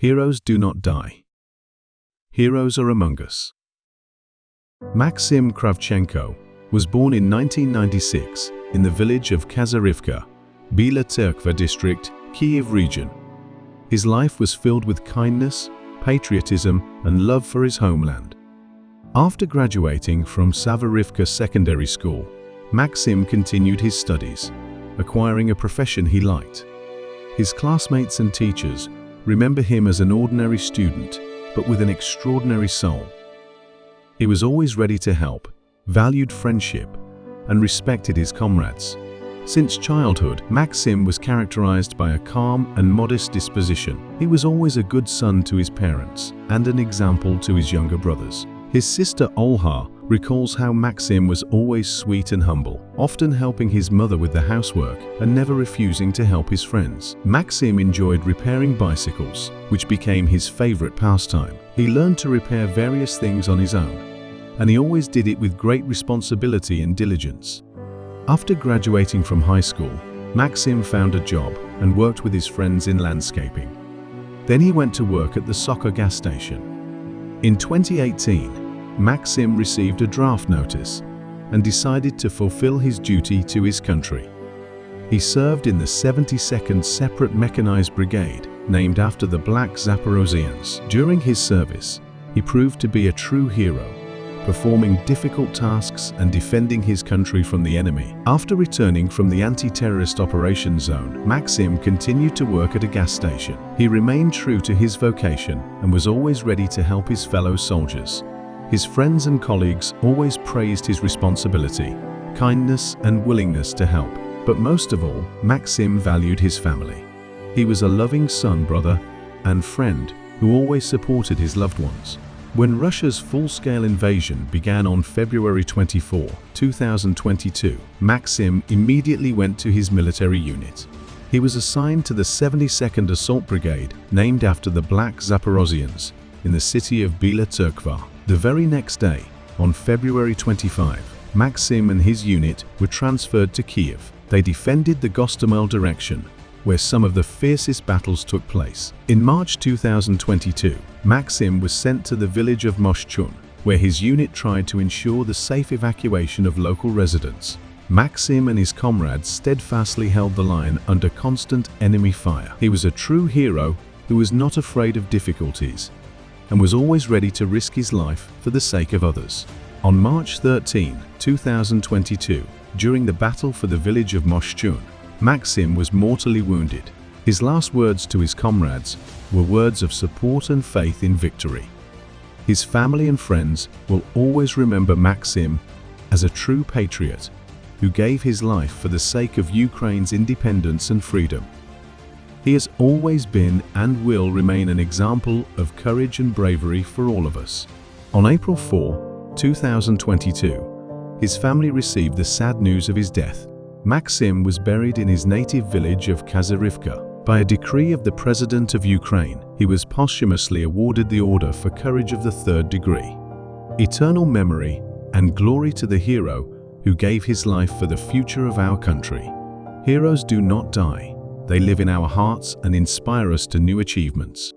Heroes do not die. Heroes are among us. Maksym Kravchenko was born in 1996 in the village of Ksaverivka, Bila Tserkva district, Kyiv region. His life was filled with kindness, patriotism, and love for his homeland. After graduating from Ksaverivka Secondary School, Maksym continued his studies, acquiring a profession he liked. His classmates and teachers remember him as an ordinary student, but with an extraordinary soul. He was always ready to help, valued friendship, and respected his comrades. Since childhood, Maksym was characterized by a calm and modest disposition. He was always a good son to his parents and an example to his younger brothers. His sister Olha recalls how Maksym was always sweet and humble, often helping his mother with the housework and never refusing to help his friends. Maksym enjoyed repairing bicycles, which became his favorite pastime. He learned to repair various things on his own, and he always did it with great responsibility and diligence. After graduating from high school, Maksym found a job and worked with his friends in landscaping. Then he went to work at the soccer gas station. In 2018, Maksym received a draft notice and decided to fulfill his duty to his country. He served in the 72nd Separate Mechanized Brigade, named after the Black Zaporozhians. During his service, he proved to be a true hero, performing difficult tasks and defending his country from the enemy. After returning from the anti-terrorist operation zone, Maksym continued to work at a gas station. He remained true to his vocation and was always ready to help his fellow soldiers. His friends and colleagues always praised his responsibility, kindness, and willingness to help. But most of all, Maksym valued his family. He was a loving son, brother, and friend who always supported his loved ones. When Russia's full-scale invasion began on February 24, 2022, Maksym immediately went to his military unit. He was assigned to the 72nd Assault Brigade, named after the Black Zaporozhians, in the city of Bila Tserkva. The very next day, on February 25, Maksym and his unit were transferred to Kyiv. They defended the Gostomel direction, where some of the fiercest battles took place. In March 2022, Maksym was sent to the village of Moshchun, where his unit tried to ensure the safe evacuation of local residents. Maksym and his comrades steadfastly held the line under constant enemy fire. He was a true hero who was not afraid of difficulties and was always ready to risk his life for the sake of others. On March 13, 2022, during the battle for the village of Moshchun, Maksym was mortally wounded. His last words to his comrades were words of support and faith in victory. His family and friends will always remember Maksym as a true patriot who gave his life for the sake of Ukraine's independence and freedom. He has always been and will remain an example of courage and bravery for all of us. On April 4, 2022, his family received the sad news of his death. Maksym was buried in his native village of Ksaverivka. By a decree of the President of Ukraine, he was posthumously awarded the Order for Courage of the Third Degree. Eternal memory and glory to the hero who gave his life for the future of our country. Heroes do not die. They live in our hearts and inspire us to new achievements.